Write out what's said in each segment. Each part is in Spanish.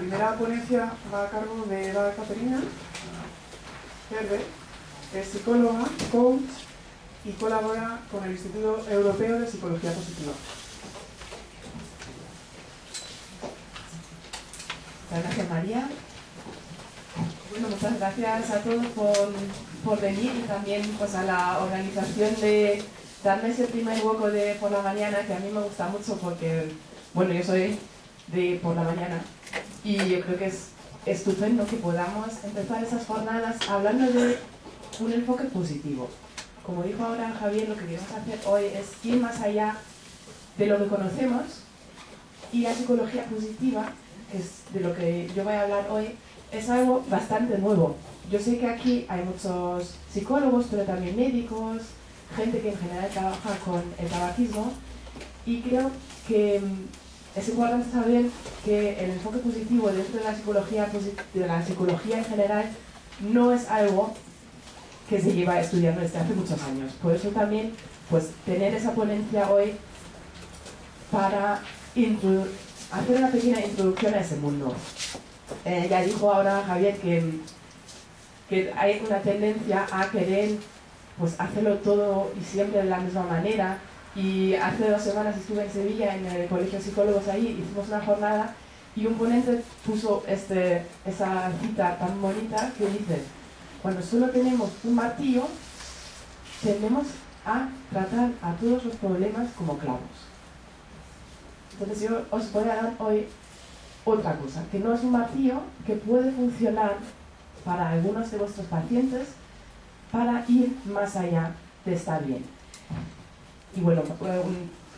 primera ponencia va a cargo de Eva Caterina Herbe, que es psicóloga, coach y colabora con el Instituto Europeo de Psicología Positiva. Muchas gracias, María. Bueno, muchas gracias a todos por venir y también pues, a la organización de darme ese primer hueco de por la mañana, que a mí me gusta mucho porque, bueno, yo soy de por la mañana y yo creo que es estupendo que podamos empezar esas jornadas hablando de un enfoque positivo. Como dijo ahora Javier, lo que queremos hacer hoy es ir más allá de lo que conocemos, y la psicología positiva, que es de lo que yo voy a hablar hoy, es algo bastante nuevo. Yo sé que aquí hay muchos psicólogos, pero también médicos, gente que en general trabaja con el tabaquismo, y creo que es importante saber que el enfoque positivo dentro de la psicología en general no es algo que se lleva estudiando desde hace muchos años. Por eso también pues, tener esa ponencia hoy para hacer una pequeña introducción a ese mundo. Ya dijo ahora Javier que hay una tendencia a querer pues, hacerlo todo y siempre de la misma manera. Y hace 2 semanas estuve en Sevilla, en el Colegio de Psicólogos, ahí hicimos una jornada y un ponente puso esa cita tan bonita que dice: cuando solo tenemos un martillo, tendemos a tratar a todos los problemas como clavos. Entonces yo os voy a dar hoy otra cosa, que no es un martillo, que puede funcionar para algunos de vuestros pacientes para ir más allá de estar bien. Y bueno,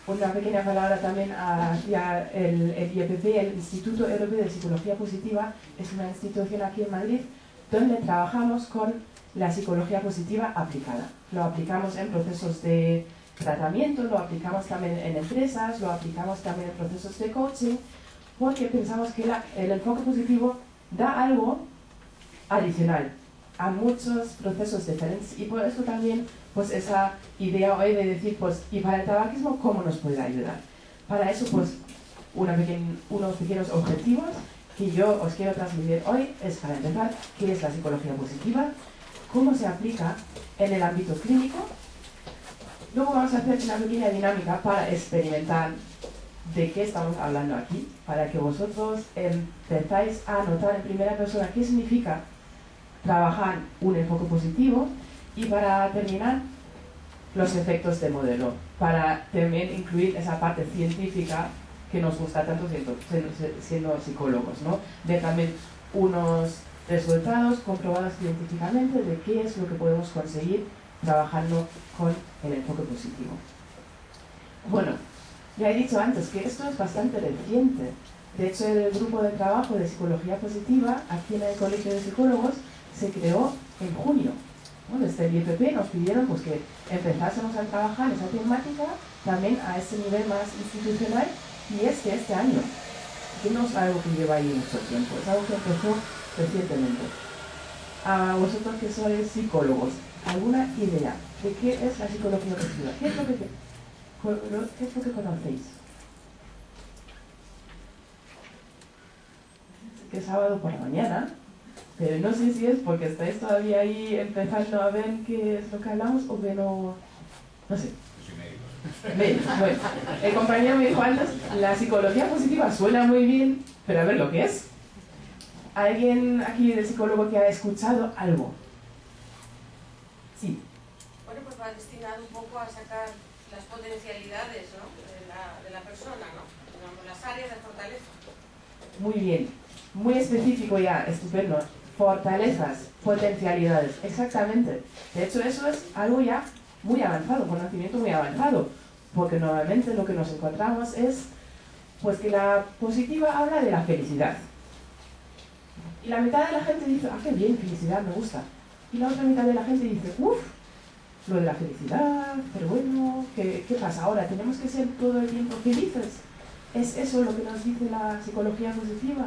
una pequeña palabra también hacia el IEPP, el Instituto Europeo de Psicología Positiva. Es una institución aquí en Madrid donde trabajamos con la psicología positiva aplicada. Lo aplicamos en procesos de tratamiento, lo aplicamos también en empresas, lo aplicamos también en procesos de coaching, porque pensamos que el enfoque positivo da algo adicional a muchos procesos diferentes, y por eso también pues esa idea hoy de decir, pues, y para el tabaquismo, ¿cómo nos puede ayudar? Para eso, pues, unos pequeños objetivos que yo os quiero transmitir hoy es, para empezar, qué es la psicología positiva, cómo se aplica en el ámbito clínico. Luego vamos a hacer una pequeña dinámica para experimentar de qué estamos hablando aquí, para que vosotros empezáis a notar en primera persona qué significa trabajar un enfoque positivo, y para terminar, los efectos de modelo, para también incluir esa parte científica que nos gusta tanto siendo psicólogos, ¿no? Ver también unos resultados comprobados científicamente de qué es lo que podemos conseguir trabajando con el enfoque positivo. Bueno, ya he dicho antes que esto es bastante reciente. De hecho, el grupo de trabajo de psicología positiva aquí en el Colegio de Psicólogos se creó en junio. ¿No? Desde el IEPP nos pidieron pues, que empezásemos a trabajar esa temática también a ese nivel más institucional, y este año, que no es algo que lleva ahí mucho tiempo, es algo que empezó recientemente. A vosotros que sois psicólogos, ¿alguna idea de qué es la psicología positiva? ¿Qué es lo que conocéis? Que es sábado por la mañana, pero no sé si es porque estáis todavía ahí empezando a ver qué es lo que hablamos o que no sé. Bueno, el compañero me dijo antes, la psicología positiva suena muy bien, pero a ver lo que es. ¿Alguien aquí de psicólogo que ha escuchado algo? Sí. Bueno, pues va destinado un poco a sacar las potencialidades, ¿no? de la persona, ¿no? Digamos, las áreas de fortaleza. Muy bien, muy específico ya, estupendo. Fortalezas, potencialidades, exactamente. De hecho, eso es algo ya muy avanzado, conocimiento muy avanzado, porque normalmente lo que nos encontramos es pues que la positiva habla de la felicidad. Y la mitad de la gente dice, ah, qué bien, felicidad, me gusta. Y la otra mitad de la gente dice, uff, lo de la felicidad, pero bueno, ¿qué pasa ahora? ¿Tenemos que ser todo el tiempo felices? ¿Es eso lo que nos dice la psicología positiva?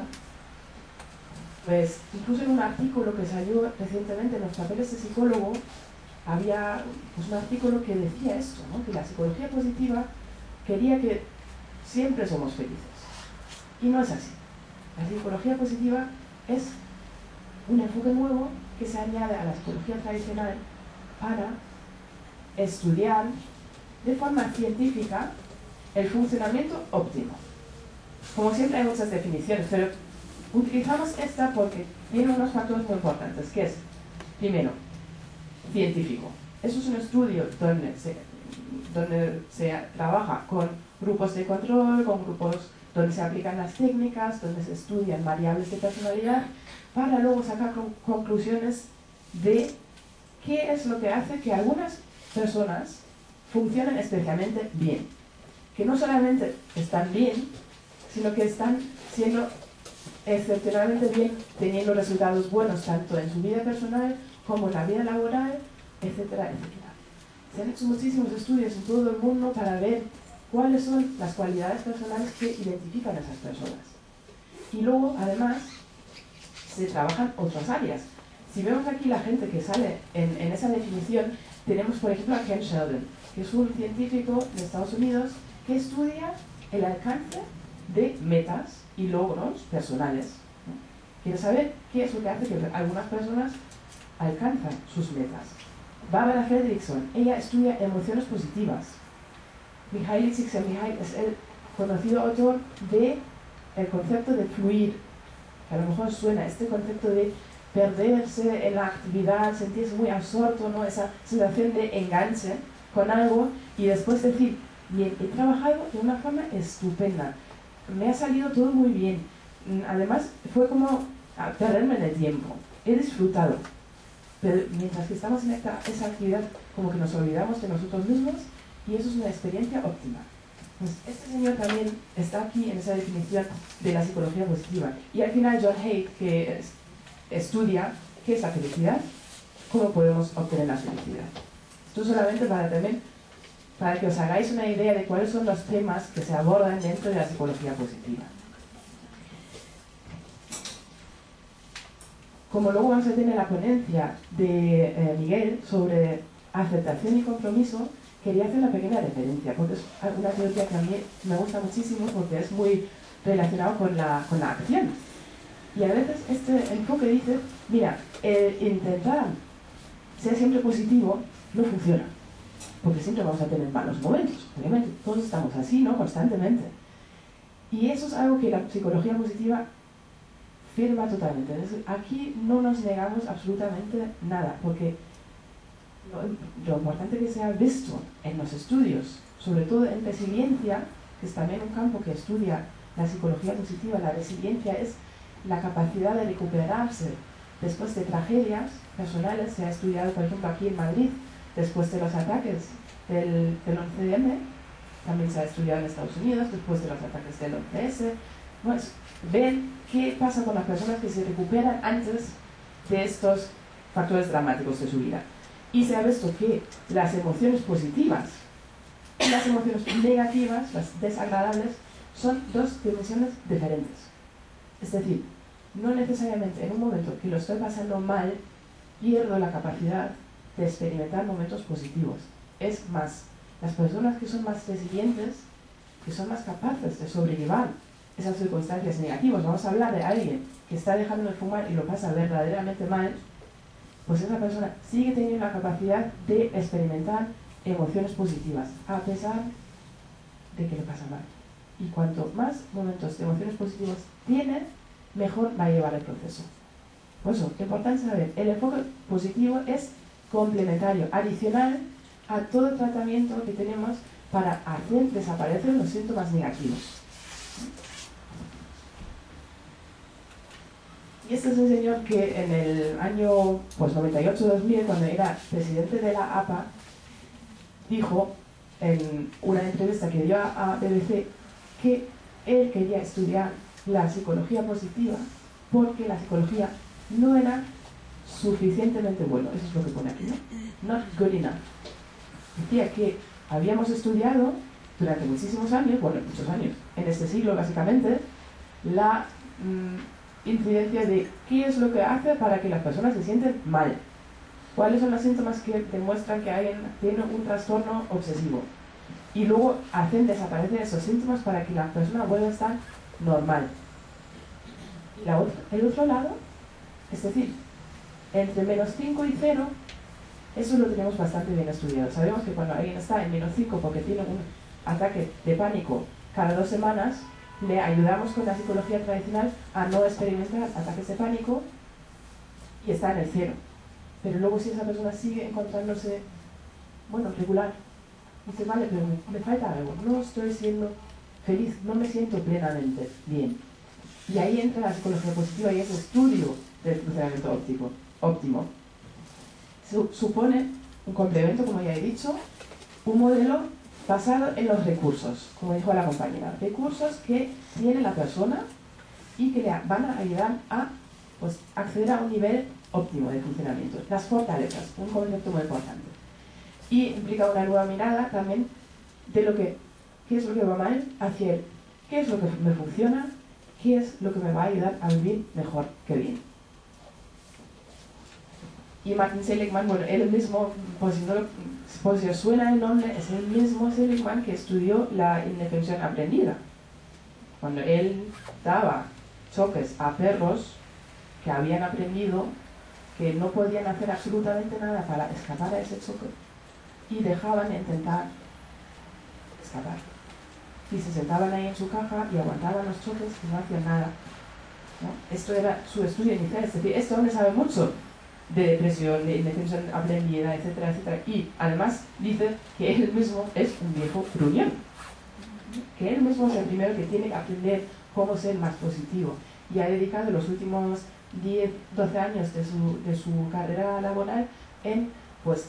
Pues incluso en un artículo que salió recientemente en los papeles de psicólogo, había pues, un artículo que decía esto, ¿no? Que la psicología positiva quería que siempre somos felices. Y no es así. La psicología positiva es un enfoque nuevo que se añade a la psicología tradicional para estudiar de forma científica el funcionamiento óptimo. Como siempre hay muchas definiciones, pero utilizamos esta porque tiene unos factores muy importantes, que es, primero, científico. Eso es un estudio donde se trabaja con grupos de control, con grupos donde se aplican las técnicas, donde se estudian variables de personalidad, para luego sacar conclusiones de qué es lo que hace que algunas personas funcionen especialmente bien. Que no solamente están bien, sino que están siendo excepcionalmente bien, teniendo resultados buenos tanto en su vida personal como en la vida laboral, etcétera, etcétera. Se han hecho muchísimos estudios en todo el mundo para ver cuáles son las cualidades personales que identifican a esas personas. Y luego, además, se trabajan otras áreas. Si vemos aquí la gente que sale en esa definición, tenemos por ejemplo a Ken Sheldon, que es un científico de Estados Unidos que estudia el alcance de metas y logros personales. Quiere saber qué es lo que hace que algunas personas alcanzan sus metas. Barbara Fredrickson, ella estudia emociones positivas. Mihaly Csikszentmihalyi es el conocido autor del concepto de fluir, que a lo mejor suena, este concepto de perderse en la actividad, sentirse muy absorto, ¿no? Esa sensación de enganche con algo y después decir, bien, he trabajado de una forma estupenda, me ha salido todo muy bien, además fue como perderme en el tiempo, he disfrutado, pero mientras que estamos en esa actividad como que nos olvidamos de nosotros mismos y eso es una experiencia óptima. Pues este señor también está aquí en esa definición de la psicología positiva. Y al final John Haidt, que estudia qué es la felicidad, cómo podemos obtener la felicidad. Esto solamente para que os hagáis una idea de cuáles son los temas que se abordan dentro de la psicología positiva. Como luego vamos a tener la ponencia de Miguel sobre aceptación y compromiso, quería hacer una pequeña referencia, porque es una teoría que a mí me gusta muchísimo porque es muy relacionado con la acción. Y a veces este enfoque dice, mira, intentar ser siempre positivo no funciona, porque siempre vamos a tener malos momentos, obviamente, todos estamos así, ¿no? Constantemente. Y eso es algo que la psicología positiva firma totalmente. Es decir, aquí no nos negamos absolutamente nada, porque lo importante que se ha visto en los estudios, sobre todo en resiliencia, que es también un campo que estudia la psicología positiva, la resiliencia es la capacidad de recuperarse después de tragedias personales. Se ha estudiado, por ejemplo, aquí en Madrid, después de los ataques del 11M, también se ha estudiado en Estados Unidos, después de los ataques del 11S. Pues, ven qué pasa con las personas que se recuperan antes de estos factores dramáticos de su vida. Y se ha visto que las emociones positivas y las emociones negativas, las desagradables, son dos dimensiones diferentes. Es decir, no necesariamente en un momento que lo estoy pasando mal, pierdo la capacidad de experimentar momentos positivos. Es más, las personas que son más resilientes, que son más capaces de sobrellevar esas circunstancias negativas, vamos a hablar de alguien que está dejando de fumar y lo pasa verdaderamente mal, pues esa persona sigue teniendo la capacidad de experimentar emociones positivas, a pesar de que le pasa mal. Y cuanto más momentos de emociones positivas tiene, mejor va a llevar el proceso. Por eso, importante saber, el enfoque positivo es complementario, adicional a todo el tratamiento que tenemos para hacer desaparecer los síntomas negativos. Y este es un señor que en el año 98-2000, cuando era presidente de la APA, dijo en una entrevista que dio a BBC que él quería estudiar la psicología positiva porque la psicología no era suficientemente bueno. Eso es lo que pone aquí, ¿no? Not good enough. Decía que habíamos estudiado durante muchísimos años, bueno, muchos años, en este siglo básicamente, la incidencia de qué es lo que hace para que las personas se sienten mal. ¿Cuáles son los síntomas que demuestran que alguien tiene un trastorno obsesivo? Y luego hacen desaparecer esos síntomas para que la persona vuelva a estar normal. El otro lado, es decir, entre -5 y 0, eso lo tenemos bastante bien estudiado. Sabemos que cuando alguien está en -5 porque tiene un ataque de pánico cada 2 semanas, le ayudamos con la psicología tradicional a no experimentar ataques de pánico y está en el 0. Pero luego si esa persona sigue encontrándose, bueno, regular, dice, vale, pero me falta algo, no estoy siendo feliz, no me siento plenamente bien. Y ahí entra la psicología positiva y ese estudio del funcionamiento óptimo. Supone un complemento, como ya he dicho, un modelo basado en los recursos, como dijo la compañera, recursos que tiene la persona y que le van a ayudar a acceder a un nivel óptimo de funcionamiento. Las fortalezas, un concepto muy importante. Y implica una nueva mirada también de qué es lo que va mal hacia qué es lo que me funciona, qué es lo que me va a ayudar a vivir mejor que bien. Y Martin Seligman, bueno, él mismo, si os suena el nombre, es el mismo Seligman que estudió la indefensión aprendida. Cuando él daba choques a perros que habían aprendido que no podían hacer absolutamente nada para escapar de ese choque y dejaban de intentar escapar. Y se sentaban ahí en su caja y aguantaban los choques y no hacían nada, ¿no? Esto era su estudio inicial, es decir, este hombre sabe mucho de depresión, de indefensión aprendida, etcétera, etcétera. Y además dice que él mismo es un viejo gruñón, que él mismo es el primero que tiene que aprender cómo ser más positivo. Y ha dedicado los últimos 10, 12 años de su carrera laboral en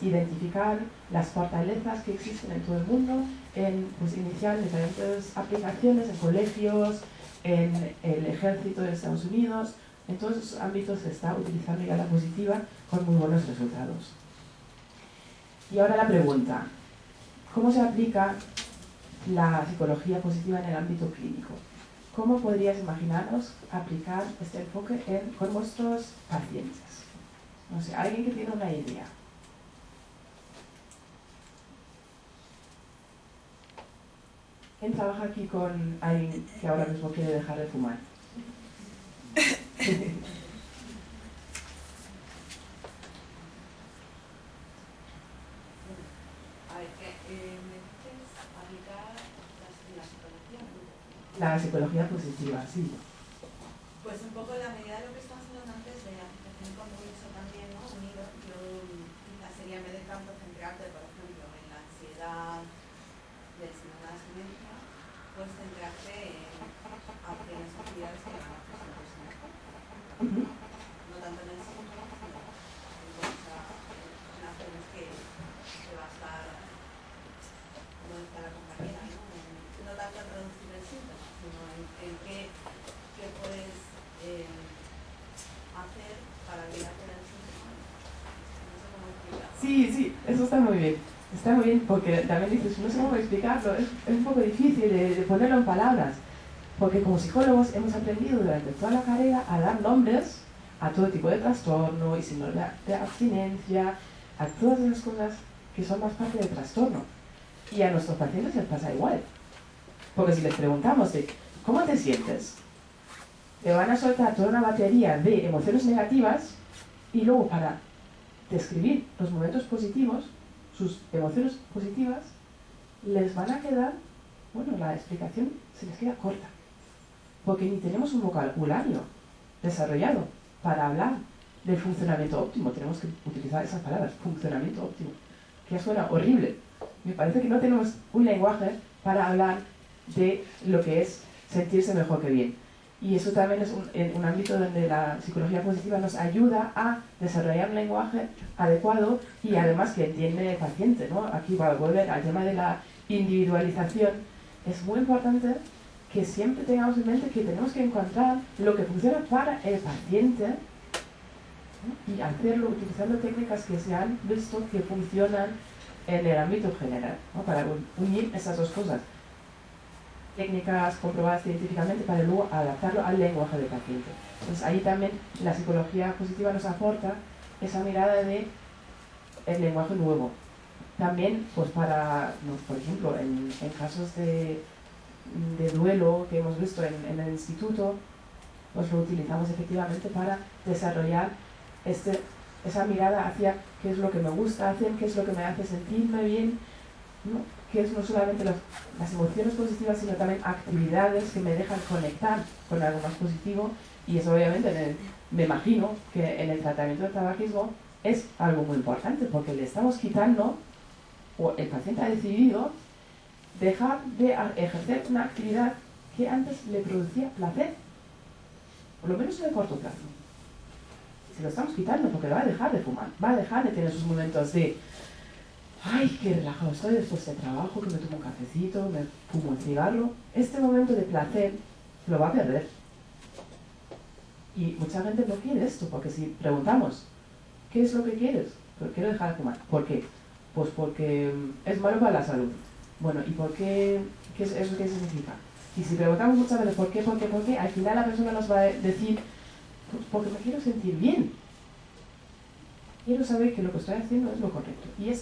identificar las fortalezas que existen en todo el mundo, en iniciar diferentes aplicaciones en colegios, en el ejército de Estados Unidos. En todos esos ámbitos se está utilizando ya la positiva con muy buenos resultados. Y ahora la pregunta, ¿cómo se aplica la psicología positiva en el ámbito clínico? ¿Cómo podríais imaginaros aplicar este enfoque con vuestros pacientes? No sé, alguien que tiene una idea. ¿Quién trabaja aquí con alguien que ahora mismo quiere dejar de fumar? La psicología positiva, sí. Pues un poco en la medida de lo que estamos hablando antes de aplicación con mucho también, ¿no? Unido, yo quizás sería en vez de tanto centrarte, por ejemplo, en la ansiedad del síndrome de abstinencia, pues centrarte en hacer las actividades que van a hacer esa persona. No tanto en el síntoma, sino en acciones que va a estar, como decía la compañera, ¿no? No tanto en reducir el síntoma, sino en qué puedes hacer para olvidarte del síntoma. No sé cómo explicarlo. Sí, eso está muy bien. Está muy bien porque también dices, no sé cómo explicarlo, es un poco difícil de ponerlo en palabras. Porque como psicólogos hemos aprendido durante toda la carrera a dar nombres a todo tipo de trastorno y síndrome de abstinencia, a todas esas cosas que son más parte del trastorno. Y a nuestros pacientes les pasa igual. Porque si les preguntamos de ¿cómo te sientes?, le van a soltar toda una batería de emociones negativas y luego para describir los momentos positivos, sus emociones positivas, les van a quedar, bueno, la explicación se les queda corta. Porque ni tenemos un vocabulario desarrollado para hablar del funcionamiento óptimo. Tenemos que utilizar esas palabras, funcionamiento óptimo, que suena horrible. Me parece que no tenemos un lenguaje para hablar de lo que es sentirse mejor que bien. Y eso también es un ámbito donde la psicología positiva nos ayuda a desarrollar un lenguaje adecuado y además que entiende el paciente, ¿no? Aquí va a volver al tema de la individualización. Es muy importante que siempre tengamos en mente que tenemos que encontrar lo que funciona para el paciente, ¿no? Y hacerlo utilizando técnicas que se han visto que funcionan en el ámbito general, ¿no? Para unir esas dos cosas. Técnicas comprobadas científicamente para luego adaptarlo al lenguaje del paciente. Entonces ahí también la psicología positiva nos aporta esa mirada de el lenguaje nuevo. También, pues para, por ejemplo, en casos de duelo que hemos visto en el instituto, pues lo utilizamos efectivamente para desarrollar esa mirada hacia qué es lo que me gusta hacer, qué es lo que me hace sentirme bien, ¿no? Que es no solamente las emociones positivas, sino también actividades que me dejan conectar con algo más positivo. Y eso obviamente me imagino que en el tratamiento del tabaquismo es algo muy importante, porque le estamos quitando, o el paciente ha decidido dejar de ejercer una actividad que antes le producía placer, por lo menos en el corto plazo. Se lo estamos quitando porque va a dejar de fumar, va a dejar de tener sus momentos de ¡ay, qué relajado estoy después de trabajo, que me tomo un cafecito, me fumo un cigarro! Este momento de placer lo va a perder. Y mucha gente no quiere esto, porque si preguntamos ¿qué es lo que quieres? Pero quiero dejar de fumar. ¿Por qué? Pues porque es malo para la salud. Bueno, ¿y por qué? ¿Eso qué significa? Y si preguntamos muchas veces ¿por qué? Al final la persona nos va a decir pues porque me quiero sentir bien. Quiero saber que lo que estoy haciendo es lo correcto. Y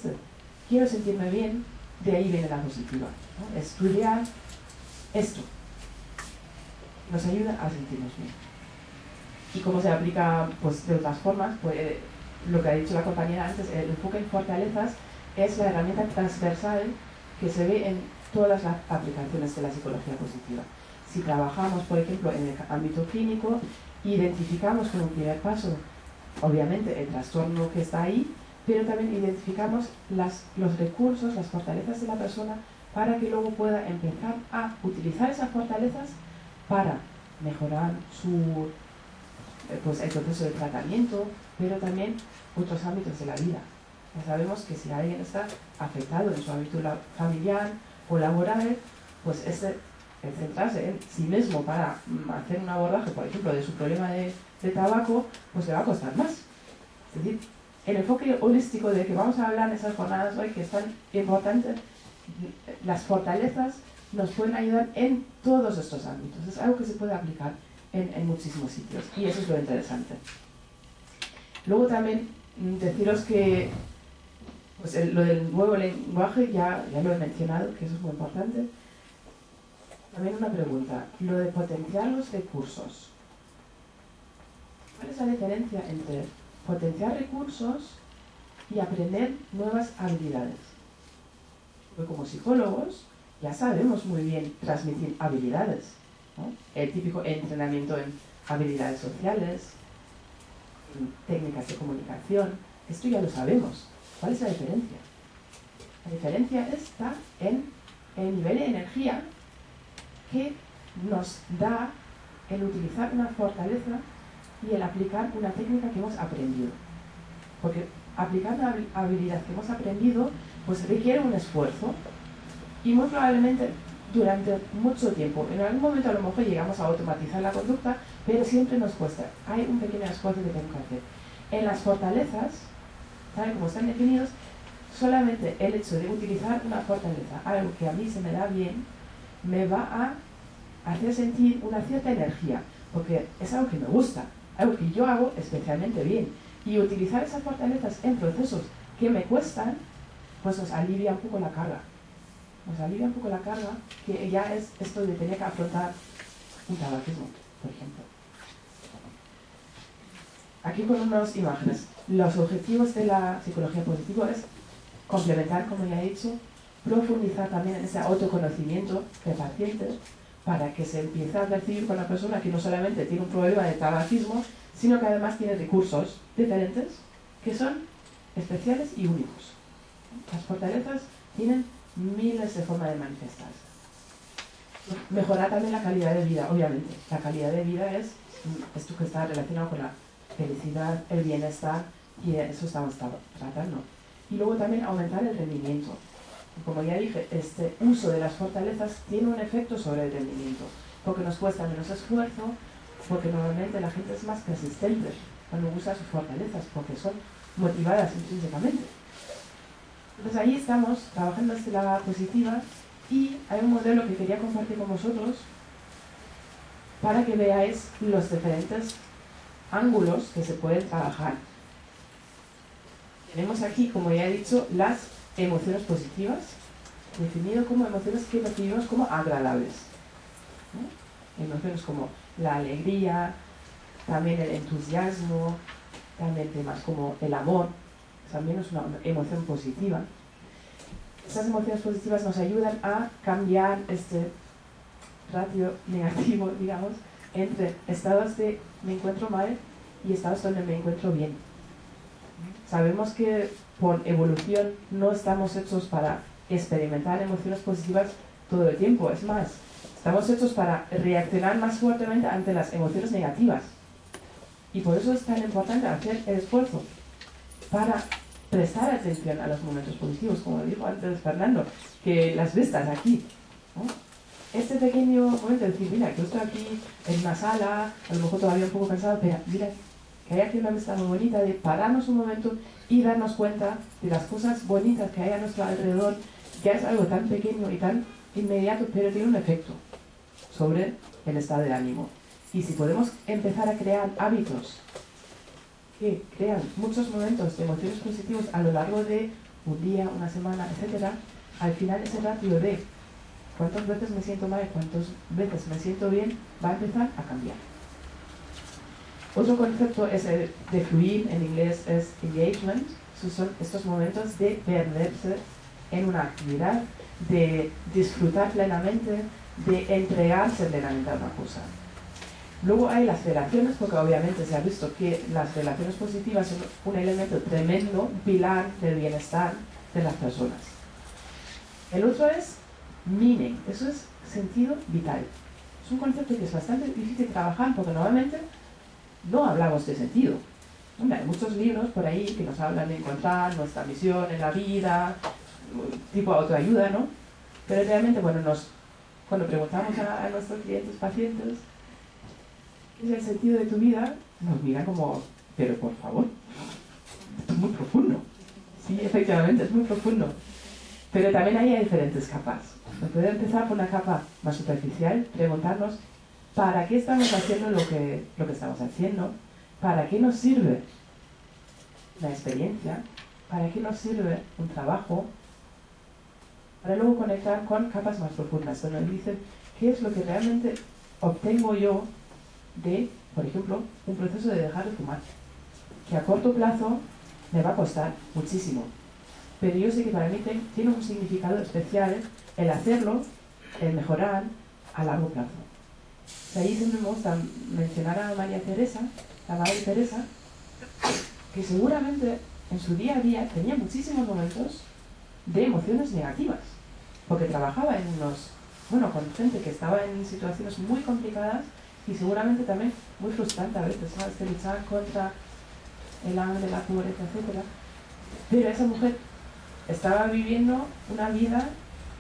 quiero sentirme bien, de ahí viene la positiva, ¿no? Estudiar esto nos ayuda a sentirnos bien. Y cómo se aplica pues, de otras formas, pues lo que ha dicho la compañera antes, el enfoque en fortalezas es la herramienta transversal que se ve en todas las aplicaciones de la psicología positiva. Si trabajamos, por ejemplo, en el ámbito clínico, identificamos como un primer paso, obviamente, el trastorno que está ahí, pero también identificamos los recursos, las fortalezas de la persona para que luego pueda empezar a utilizar esas fortalezas para mejorar el proceso de tratamiento, pero también otros ámbitos de la vida. Ya sabemos que si alguien está afectado en su ámbito familiar o laboral, pues el centrarse en sí mismo para hacer un abordaje, por ejemplo, de su problema de tabaco, pues le va a costar más. Es decir, el enfoque holístico de que vamos a hablar en esas jornadas hoy, que es tan importante, las fortalezas nos pueden ayudar en todos estos ámbitos. Es algo que se puede aplicar en muchísimos sitios, y eso es lo interesante. Luego también deciros que pues lo del nuevo lenguaje ya lo he mencionado, que eso es muy importante. También una pregunta, lo de potenciar los recursos. ¿Cuál es la diferencia entre potenciar recursos y aprender nuevas habilidades? Porque como psicólogos ya sabemos muy bien transmitir habilidades, ¿no? El típico entrenamiento en habilidades sociales, en técnicas de comunicación, esto ya lo sabemos. ¿Cuál es la diferencia? La diferencia está en el nivel de energía que nos da el utilizar una fortaleza y el aplicar una técnica que hemos aprendido. Porque aplicar una habilidad que hemos aprendido pues requiere un esfuerzo y muy probablemente durante mucho tiempo. En algún momento a lo mejor llegamos a automatizar la conducta, pero siempre nos cuesta. Hay un pequeño esfuerzo que tengo que hacer. En las fortalezas, tal como están definidos, solamente el hecho de utilizar una fortaleza, algo que a mí se me da bien, me va a hacer sentir una cierta energía, porque es algo que me gusta, algo que yo hago especialmente bien. Y utilizar esas fortalezas en procesos que me cuestan, pues nos alivia un poco la carga. Nos alivia un poco la carga, que ya es esto de tener que afrontar un tabaquismo, por ejemplo. Aquí con unas imágenes. Los objetivos de la psicología positiva es complementar, como ya he dicho, profundizar también en ese autoconocimiento del paciente para que se empiece a percibir con la persona que no solamente tiene un problema de tabaquismo, sino que además tiene recursos diferentes que son especiales y únicos. Las fortalezas tienen miles de formas de manifestarse. Mejorar también la calidad de vida, obviamente. La calidad de vida es esto que está relacionado con la felicidad, el bienestar, y de eso estamos tratando. Y luego también aumentar el rendimiento. Como ya dije, este uso de las fortalezas tiene un efecto sobre el rendimiento, porque nos cuesta menos esfuerzo, porque normalmente la gente es más persistente cuando usa sus fortalezas, porque son motivadas intrínsecamente. Entonces ahí estamos trabajando desde la positiva, y hay un modelo que quería compartir con vosotros para que veáis los diferentes ángulos que se pueden trabajar. Tenemos aquí, como ya he dicho, las emociones positivas, definido como emociones que percibimos como agradables, ¿no? Emociones como la alegría, también el entusiasmo, también temas como el amor, también es una emoción positiva. Esas emociones positivas nos ayudan a cambiar este ratio negativo, digamos, entre estados de me encuentro mal y estados donde me encuentro bien. Sabemos que por evolución no estamos hechos para experimentar emociones positivas todo el tiempo, es más, estamos hechos para reaccionar más fuertemente ante las emociones negativas. Y por eso es tan importante hacer el esfuerzo para prestar atención a los momentos positivos, como dijo antes Fernando, que las vistas aquí, ¿no? Este pequeño momento de decir, mira, que yo estoy aquí en una sala, a lo mejor todavía un poco cansado, pero mira, que hay aquí una vista muy bonita, de pararnos un momento y darnos cuenta de las cosas bonitas que hay a nuestro alrededor, que es algo tan pequeño y tan inmediato, pero tiene un efecto sobre el estado de ánimo. Y si podemos empezar a crear hábitos que crean muchos momentos de emociones positivas a lo largo de un día, una semana, etc., al final ese ratio de cuántas veces me siento mal, cuántas veces me siento bien, va a empezar a cambiar. Otro concepto es el de fluir, en inglés es engagement. Son estos momentos de perderse en una actividad, de disfrutar plenamente, de entregarse plenamente a una cosa. Luego hay las relaciones, porque obviamente se ha visto que las relaciones positivas son un elemento tremendo, un pilar del bienestar de las personas. El otro es meaning, eso es sentido vital. Es un concepto que es bastante difícil de trabajar porque normalmente no hablamos de sentido. Hombre, hay muchos libros por ahí que nos hablan de encontrar nuestra misión en la vida, tipo autoayuda, ¿no? Pero realmente cuando preguntamos a nuestros clientes, pacientes, ¿qué es el sentido de tu vida? Nos miran como, pero por favor, esto es muy profundo. Sí, efectivamente, es muy profundo. Pero también hay diferentes capas. Se puede empezar por una capa más superficial, preguntarnos ¿para qué estamos haciendo lo que estamos haciendo? ¿Para qué nos sirve la experiencia? ¿Para qué nos sirve un trabajo? Para luego conectar con capas más profundas, donde dicen qué es lo que realmente obtengo yo de, por ejemplo, un proceso de dejar de fumar, que a corto plazo me va a costar muchísimo, pero yo sé que para mí tiene un significado especial el hacerlo, el mejorar a largo plazo. De ahí siempre me gusta mencionar a María Teresa, la Madre Teresa, que seguramente en su día a día tenía muchísimos momentos de emociones negativas, porque trabajaba con gente que estaba en situaciones muy complicadas y seguramente también muy frustrante a veces, ¿sabes? Que luchar contra el hambre, la pobreza, etc. Pero esa mujer estaba viviendo una vida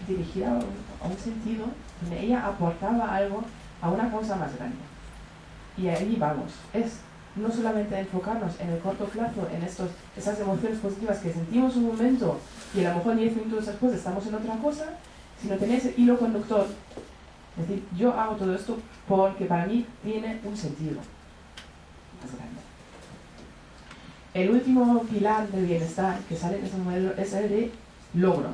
dirigida a un sentido donde ella aportaba algo a una causa más grande. Y ahí vamos. Es no solamente enfocarnos en el corto plazo, en esas emociones positivas que sentimos un momento y a lo mejor 10 minutos después estamos en otra cosa, sino tener ese hilo conductor. Es decir, yo hago todo esto porque para mí tiene un sentido más grande. El último pilar del bienestar que sale en ese modelo es el de logro.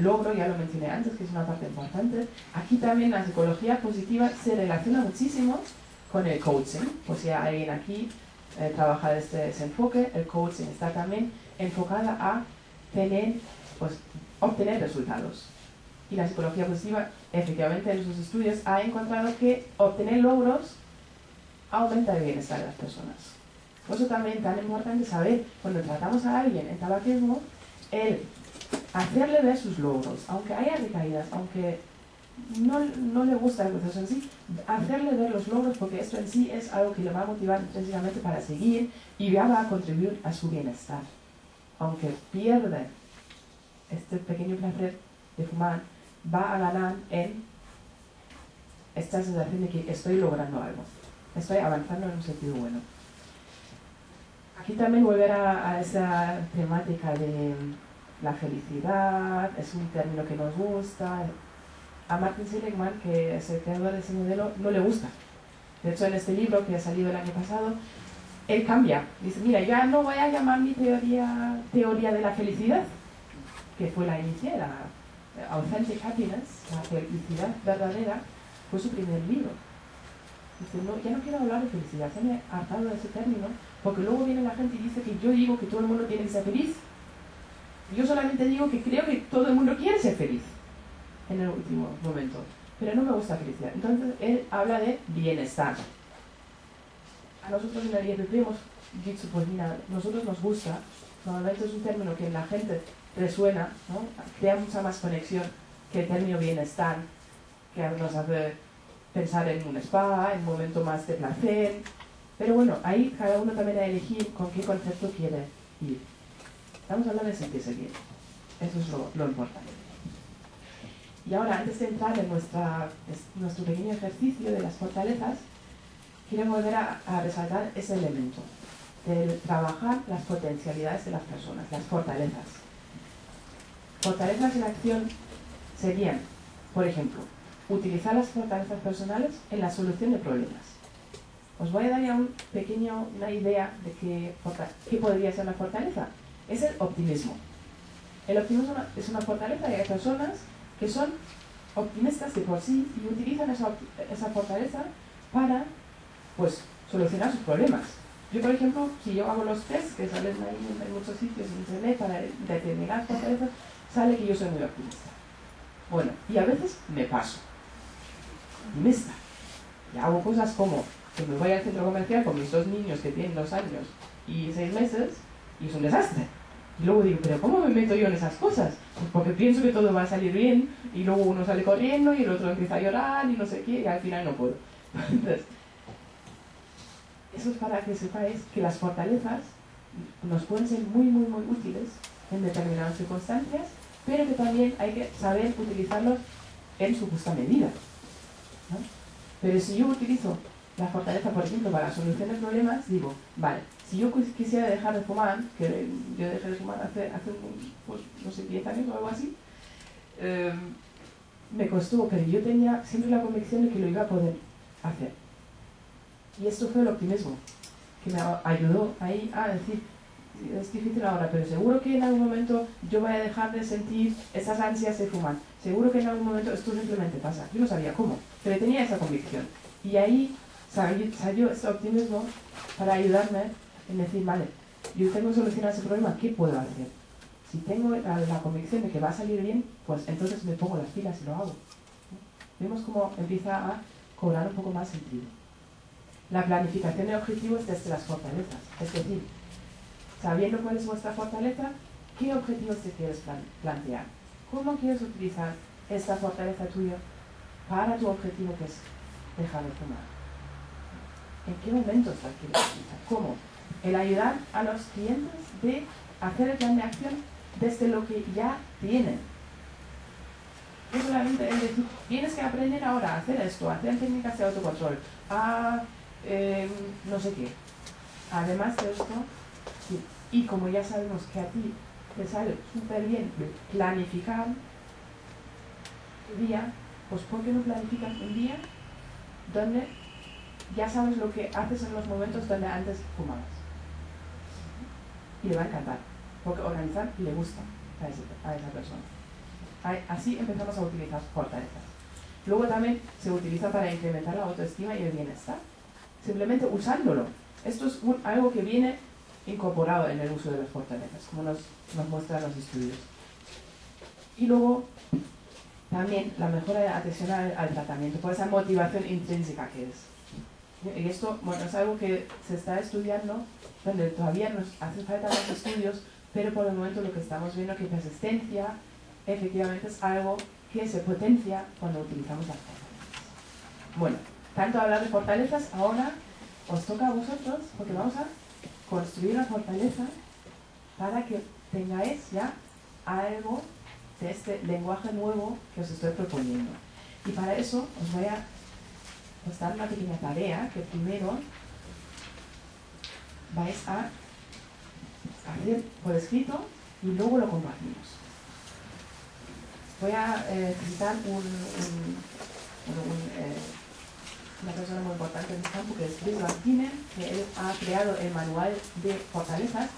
Logro, ya lo mencioné antes, que es una parte importante. Aquí también la psicología positiva se relaciona muchísimo con el coaching. Pues si alguien aquí trabaja desde ese enfoque, el coaching está también enfocada a obtener resultados. Y la psicología positiva, efectivamente, en sus estudios ha encontrado que obtener logros aumenta el bienestar de las personas. Por eso también es tan importante saber, cuando tratamos a alguien en tabaquismo, el hacerle ver sus logros, aunque haya recaídas, aunque no le gusta el proceso en sí, hacerle ver los logros, porque esto en sí es algo que le va a motivar intrínsecamente para seguir y ya va a contribuir a su bienestar. Aunque pierde este pequeño placer de fumar, va a ganar en esta sensación de que estoy logrando algo, estoy avanzando en un sentido bueno. Aquí también volver a esa temática de la felicidad, es un término que nos gusta. A Martin Seligman, que es el creador de ese modelo, no le gusta. De hecho, en este libro que ha salido el año pasado, él cambia. Dice, mira, ya no voy a llamar mi teoría de la felicidad, que fue la inicial, la Authentic Happiness, la felicidad verdadera, fue su primer libro. Dice, no, ya no quiero hablar de felicidad, ya me he hartado de ese término, porque luego viene la gente y dice que yo digo que todo el mundo tiene que ser feliz. Yo solamente digo que creo que todo el mundo quiere ser feliz en el último momento, pero no me gusta felicidad. Entonces él habla de bienestar. A nosotros en el IEPP hemos dicho, pues mira, nosotros nos gusta, normalmente es un término que en la gente resuena, ¿no? Crea mucha más conexión que el término bienestar, que nos hace pensar en un spa, en un momento más de placer. Pero bueno, ahí cada uno también ha de elegir con qué concepto quiere ir. Estamos hablando de sentirse bien. Eso es lo importante. Y ahora, antes de entrar en nuestro pequeño ejercicio de las fortalezas, quiero volver a resaltar ese elemento de trabajar las potencialidades de las personas, las fortalezas. Fortalezas en acción serían, por ejemplo, utilizar las fortalezas personales en la solución de problemas. Os voy a dar ya una idea de qué podría ser una fortaleza. Es el optimismo. El optimismo es una fortaleza y hay personas que son optimistas de por sí y utilizan esa fortaleza para, pues, solucionar sus problemas. Yo, por ejemplo, si yo hago los tests que salen ahí en muchos sitios en internet para determinar fortalezas, sale que yo soy muy optimista. Bueno, y a veces me paso. Optimista. Y hago cosas como que me voy al centro comercial con mis 2 niños que tienen 2 años y 6 meses y es un desastre. Y luego digo, ¿pero cómo me meto yo en esas cosas? Pues porque pienso que todo va a salir bien y luego uno sale corriendo y el otro empieza a llorar y no sé qué y al final no puedo. Entonces, eso es para que sepáis que las fortalezas nos pueden ser muy, muy, muy útiles en determinadas circunstancias, pero que también hay que saber utilizarlos en su justa medida, ¿no? Pero si yo utilizo la fortaleza, por ejemplo, para solucionar problemas, digo, vale, si yo quisiera dejar de fumar, que yo dejé de fumar hace pues, no sé, 10 años o algo así, me costó, pero yo tenía siempre la convicción de que lo iba a poder hacer. Y esto fue el optimismo, que me ayudó ahí a decir, es difícil ahora, pero seguro que en algún momento yo voy a dejar de sentir esas ansias de fumar. Seguro que en algún momento esto simplemente pasa. Yo no sabía cómo, pero tenía esa convicción. Y ahí salió ese optimismo para ayudarme en decir, vale, yo tengo que solucionar ese problema, ¿qué puedo hacer? Si tengo la convicción de que va a salir bien, pues entonces me pongo las pilas y lo hago. Vemos cómo empieza a cobrar un poco más sentido. La planificación de objetivos desde las fortalezas. Es decir, sabiendo cuál es vuestra fortaleza, ¿qué objetivos te quieres plantear? ¿Cómo quieres utilizar esta fortaleza tuya para tu objetivo, que es dejar de fumar? ¿En qué momentos la quieres utilizar? ¿Cómo? El ayudar a los clientes de hacer el plan de acción desde lo que ya tienen. No solamente es decir, tienes que aprender ahora a hacer esto, a hacer técnicas de autocontrol, a no sé qué. Además de esto, sí, y como ya sabemos que a ti te sale súper bien planificar tu día, pues ¿por qué no planificas un día donde ya sabes lo que haces en los momentos donde antes fumabas? Y le va a encantar, porque organizar le gusta a esa persona. Así empezamos a utilizar fortalezas. Luego también se utiliza para incrementar la autoestima y el bienestar, simplemente usándolo. Esto es algo que viene incorporado en el uso de las fortalezas, como nos muestran los estudios. Y luego también la mejora de atención al tratamiento, por esa motivación intrínseca que es. Y esto, bueno, es algo que se está estudiando, donde todavía nos hace falta más estudios, pero por el momento lo que estamos viendo es que persistencia efectivamente es algo que se potencia cuando utilizamos las fortalezas. Bueno, tanto hablar de fortalezas, ahora os toca a vosotros, porque vamos a construir una fortaleza para que tengáis ya algo de este lenguaje nuevo que os estoy proponiendo. Y para eso os voy a dar una pequeña tarea que primero vais a hacer por escrito y luego lo compartimos. Voy a citar una persona muy importante en este campo, que es Chris Van Tienen, que él ha creado el manual de fortalezas,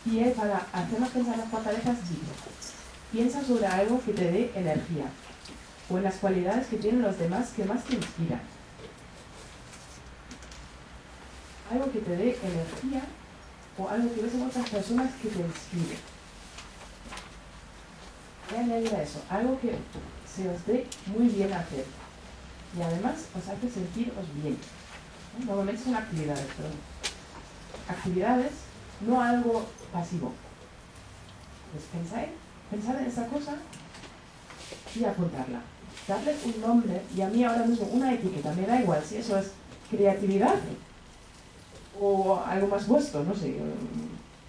y él, para hacernos pensar en las fortalezas, dice: piensa sobre algo que te dé energía, o en las cualidades que tienen los demás que más te inspiran. algo que te dé energía o algo que ves en otras personas que te inspire. Voy a añadir a eso, algo que se os dé muy bien hacer y además os hace sentiros bien. ¿No? Normalmente son actividades, pero actividades, no algo pasivo. Pues pensad en esa cosa y apuntarla. Darle un nombre, y a mí ahora mismo una etiqueta, me da igual si eso es creatividad o algo más vuestro, no sé,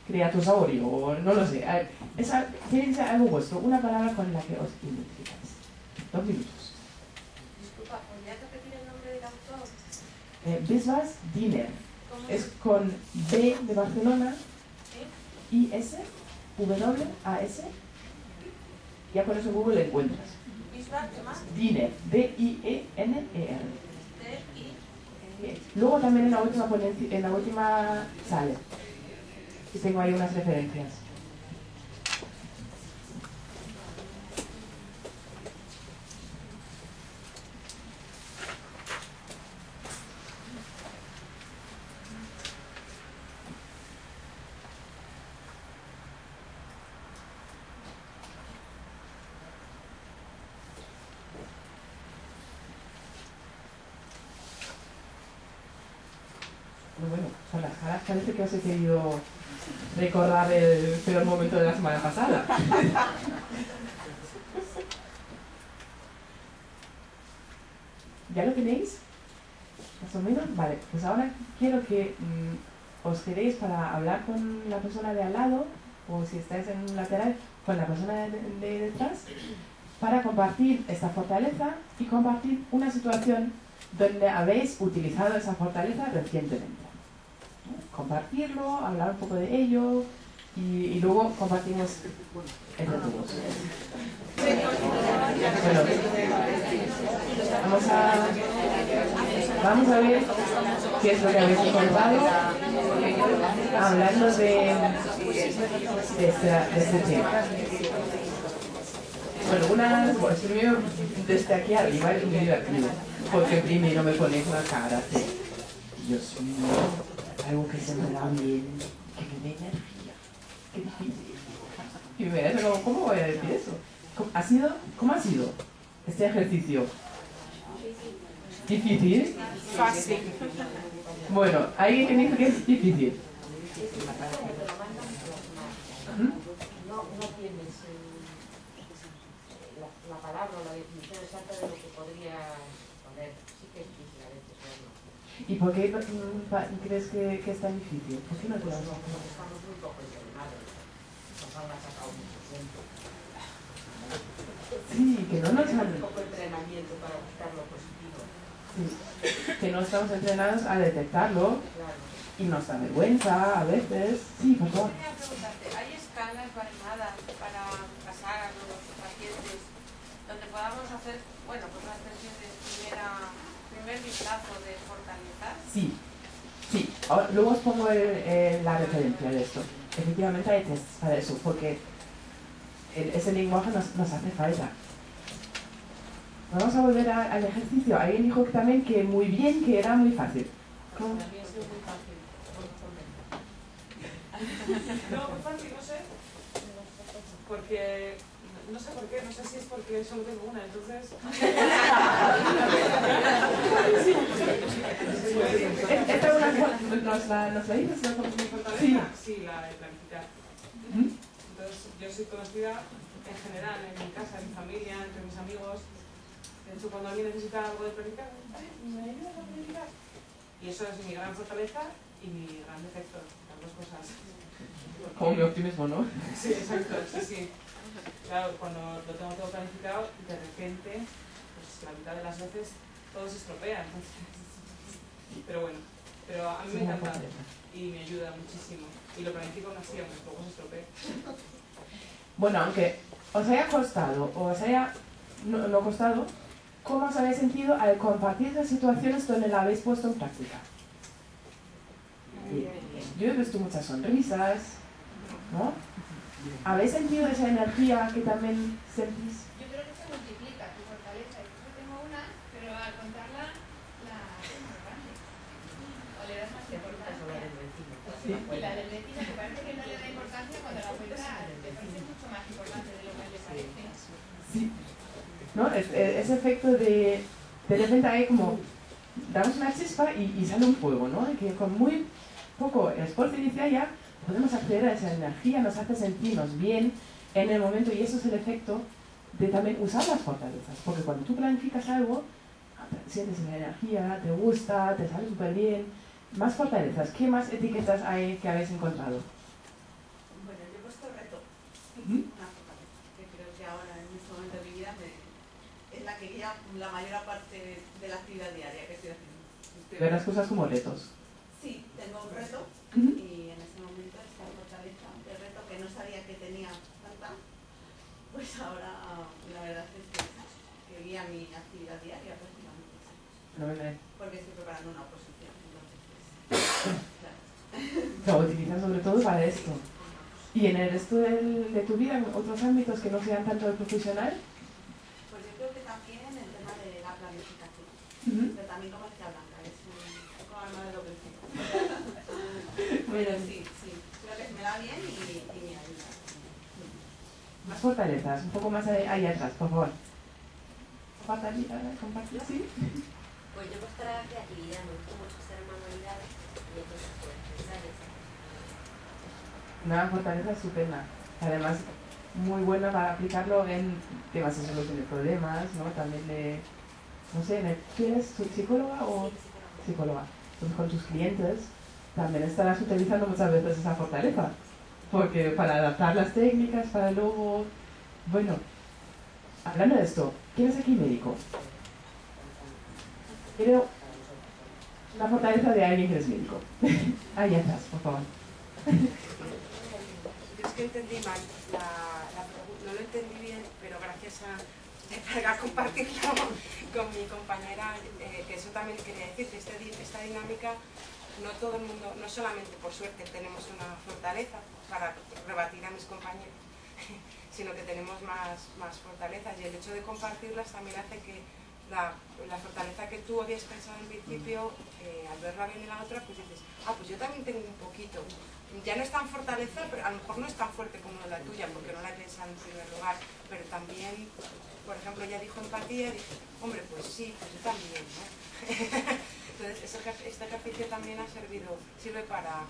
creatosaurio, o no lo sé. Tiene que ser algo vuestro, una palabra con la que os identificáis. 2 minutos. Disculpa, ¿podrías repetir el nombre del autor? Biswas Diner. Es con B de Barcelona, I-S, W-A-S. Ya con eso en Google lo encuentras. Biswas, ¿qué más? Diner, D-I-E-N-E-R. D-I. Luego también en la última sale. Y tengo ahí unas referencias. Bueno, son las caras, parece que os he querido recordar el peor momento de la semana pasada. ¿Ya lo tenéis? ¿Más o menos? Vale, pues ahora quiero que os quedéis para hablar con la persona de al lado, o si estáis en un lateral, con la persona de detrás, para compartir esta fortaleza y compartir una situación donde habéis utilizado esa fortaleza recientemente. Compartirlo, hablar un poco de ello y luego compartimos entre todos. Bueno, vamos a ver qué es lo que habéis encontrado hablando de este tema. Bueno, primero desde aquí arriba es muy divertido, porque primero me ponéis una cara de Dios mío, algo que se me da bien, que me dé energía, qué difícil. Y me parece como, ¿cómo voy a decir eso? ¿Cómo ha sido este ejercicio? ¿Difícil? Fácil. Bueno, ¿alguien que dice que es difícil? No tienes la palabra o la definición exacta de lo que podría poner. Sí que es difícil a veces verlo. ¿Y por qué crees que es tan difícil? ¿Por qué no te lo has Porque estamos muy poco entrenados. Nos han sacado mucho tiempo. Sí, que no nos han... Muy poco entrenamiento para buscar lo positivo. Sí, que no estamos entrenados a detectarlo. Claro. Y nos da vergüenza a veces. Sí, por favor. Quería preguntarte, ¿hay escalas baremadas para pasar a los pacientes donde podamos hacer, bueno, pues una especie de primer vistazo de fortalezas? Sí, sí. Ahora, luego os pongo la referencia de esto. Efectivamente hay tests para eso, porque ese lenguaje nos hace falta. Vamos a volver al ejercicio. Alguien dijo también que muy bien, que era muy fácil. ¿Cómo? Para mí ha sido muy fácil. No, muy fácil, no sé. Porque, no sé por qué, no sé si es porque solo tengo una, entonces... ¿Esta es una nos la dices? ¿Mi fortaleza? Sí. Sí, la de planificar. Entonces, yo soy conocida en general, en mi casa, en mi familia, entre mis amigos. De hecho, cuando alguien necesita algo de planificar, ¿me ayudas a planificar? Y eso es mi gran fortaleza y mi gran defecto, las dos cosas. Como mi optimismo, ¿no? Sí, exacto, sí, sí. Claro, cuando lo tengo todo planificado, de repente, pues la mitad de las veces todo se estropea. Entonces, pero bueno, pero a mí me encanta y me ayuda muchísimo. Y lo planifico aún así, aunque luego se estropee. Bueno, aunque os haya costado o os haya no costado, ¿cómo os habéis sentido al compartir las situaciones donde la habéis puesto en práctica? Yo he visto muchas sonrisas, ¿no? ¿Habéis sentido esa energía que también sentís? Yo creo que se multiplica tu fortaleza. Yo tengo una, pero al contarla la haces más grande. O le das más importancia. ¿no? Ese efecto de repente hay como, damos una chispa y sale un fuego, ¿no? Y que con muy poco esfuerzo inicial ya podemos acceder a esa energía, nos hace sentirnos bien en el momento, y eso es el efecto de también usar las fortalezas, porque cuando tú planificas algo, sientes la energía, te gusta, te sale súper bien. Más fortalezas, ¿qué más etiquetas hay que habéis encontrado? Bueno, yo he puesto reto, una fortaleza, que creo que ahora en este momento de mi vida es la que guía la mayor parte de la actividad diaria que estoy haciendo. Ver las cosas como retos. Sí, tengo un reto y en ese momento esta fortaleza de reto que no sabía que tenía tanta, pues ahora la verdad es que guía mi actividad diaria prácticamente. No me... Porque estoy preparando una oposición, entonces pues, Lo claro. utilizas sobre todo para esto. ¿Y en el resto de tu vida, en otros ámbitos que no sean tanto el profesional? Pues yo creo que también el tema de la planificación, pero también como decía Blanca, es un poco arma de doble filo. Pero sí, creo que me da bien y me ayuda. Más fortalezas, un poco más ahí atrás, por favor. ¿Compartir? ¿Sí? Pues yo puesto la creatividad, me gusta mucho hacer manualidades y entonces pues pensar en eso. Una fortaleza estupenda. Además, muy buena para aplicarlo en temas de solución de problemas, ¿no? También de, no sé, ¿tú eres psicóloga o psicóloga? Entonces con tus clientes también estarás utilizando muchas veces esa fortaleza. Porque para adaptar las técnicas, para luego... Bueno, hablando de esto, ¿quién es aquí médico? Quiero la fortaleza de alguien que es médico. Ahí atrás, por favor. Yo es que entendí mal la pregunta, no lo entendí bien, pero gracias a compartirlo con mi compañera, que eso también quería decir, que esta dinámica, no todo el mundo, no solamente por suerte tenemos una fortaleza para rebatir a mis compañeros, sino que tenemos más fortalezas, y el hecho de compartirlas también hace que la fortaleza que tú habías pensado en principio, al verla bien en la otra, pues dices, pues yo también tengo un poquito. Ya no es tan fortaleza, pero a lo mejor no es tan fuerte como la tuya, porque no la he pensado en primer lugar, pero también, por ejemplo, ella dijo empatía, y dije, hombre, pues sí, pues yo también, ¿no? Entonces, este ejercicio también sirve para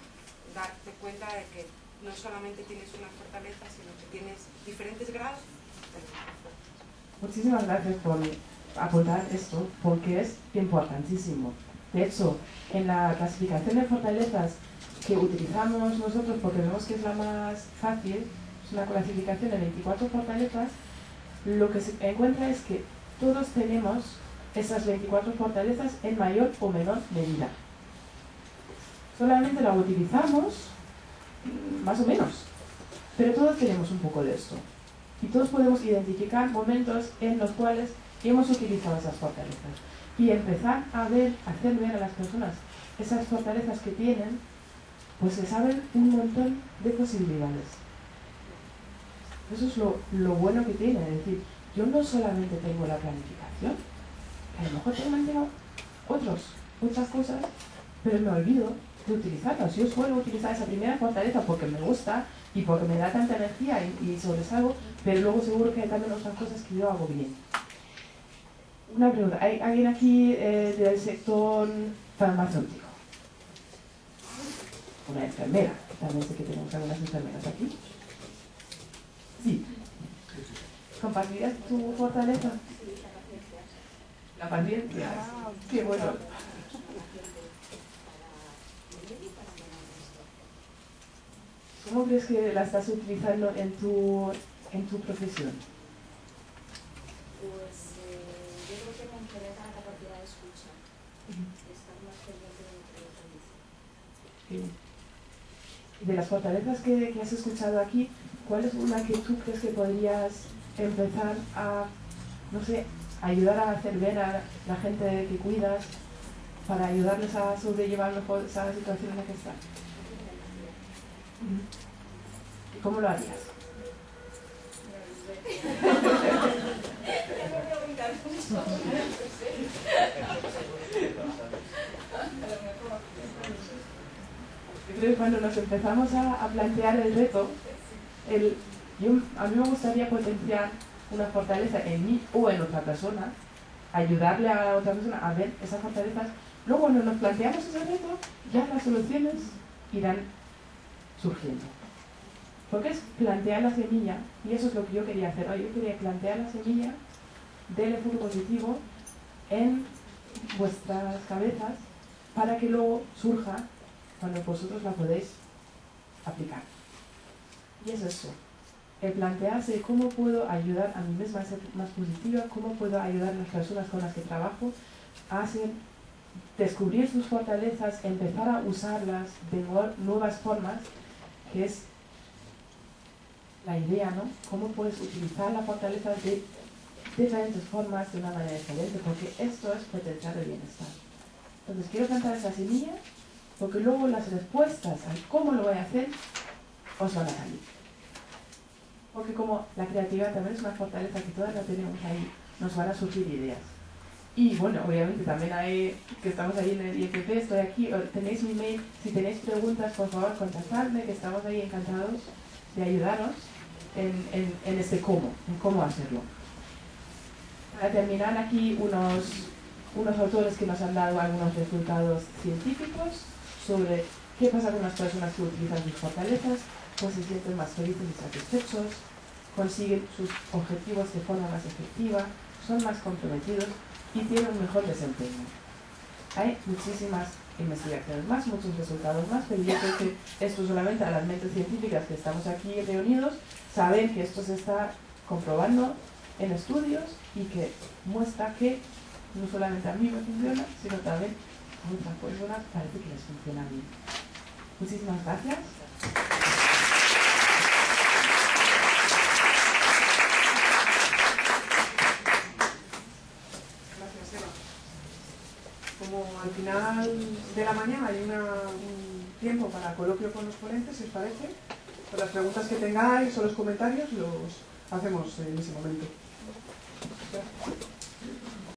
darte cuenta de que no solamente tienes una fortaleza, sino que tienes diferentes grados. Muchísimas gracias por apuntar esto, porque es importantísimo. De hecho, en la clasificación de fortalezas que utilizamos nosotros, porque vemos que es la más fácil, es una clasificación de 24 fortalezas, lo que se encuentra es que todos tenemos esas 24 fortalezas en mayor o menor medida. Solamente la utilizamos más o menos, pero todos tenemos un poco de esto. Y todos podemos identificar momentos en los cuales hemos utilizado esas fortalezas y empezar a hacer ver a las personas esas fortalezas que tienen, pues les abren un montón de posibilidades. Eso es lo bueno que tiene, es decir, yo no solamente tengo la planificación, a lo mejor tengo otras cosas, pero me olvido de utilizarlas. Yo suelo utilizar esa primera fortaleza porque me gusta y porque me da tanta energía y sobresalgo, pero luego seguro que hay también otras cosas que yo hago bien. Una pregunta, ¿hay alguien aquí del sector farmacéutico? Una enfermera, también sé que tenemos algunas enfermeras aquí. Sí. ¿Compartirías tu fortaleza? La paciencia. Qué bueno. ¿Cómo crees que la estás utilizando en tu profesión? Pues yo creo que me interesa la capacidad de escuchar, estar más pendiente de lo que otros dicen. Y de las fortalezas que has escuchado aquí, ¿cuál es una que tú crees que podrías empezar a, no sé, ayudar a hacer ver a la gente que cuidas para ayudarles a sobrellevar mejor esa situación en la que están? ¿Y cómo lo harías? Yo creo que cuando nos empezamos a plantear el reto, a mí me gustaría potenciar una fortaleza en mí o en otra persona, ayudarle a la otra persona a ver esas fortalezas. Luego cuando nos planteamos ese reto, ya las soluciones irán surgiendo. Porque es plantear la semilla, y eso es lo que yo quería hacer hoy. Yo quería plantear la semilla del enfoque positivo en vuestras cabezas para que luego surja cuando vosotros la podéis aplicar. Y es eso, el plantearse cómo puedo ayudar a mí misma a ser más positiva, cómo puedo ayudar a las personas con las que trabajo a descubrir sus fortalezas, empezar a usarlas de nuevas formas, que es la idea, ¿no? Cómo puedes utilizar la fortaleza de diferentes formas, de una manera diferente, porque esto es potenciar el bienestar. Entonces quiero plantar esa semilla, porque luego las respuestas a cómo lo voy a hacer os van a salir. Porque como la creatividad también es una fortaleza que todas la tenemos ahí, nos van a surgir ideas. Y bueno, obviamente también hay, que estamos ahí en el IFP, estoy aquí, tenéis mi mail, si tenéis preguntas por favor contactadme, que estamos ahí encantados de ayudaros en este cómo, en cómo hacerlo. Para terminar aquí unos autores que nos han dado algunos resultados científicos sobre qué pasa con las personas que utilizan sus fortalezas, pues se sienten más felices y satisfechos, consiguen sus objetivos de forma más efectiva, son más comprometidos y tienen un mejor desempeño. Hay muchísimas investigaciones más, muchos resultados más, pero yo creo que esto solamente a las mentes científicas que estamos aquí reunidos saben que esto se está comprobando en estudios y que muestra que no solamente a mí me funciona, sino también a otras personas parece que les funciona bien. Muchísimas gracias. Gracias, Eva. Como al final de la mañana hay un tiempo para coloquio con los ponentes, si os parece, pues las preguntas que tengáis o los comentarios los hacemos en ese momento. Gracias.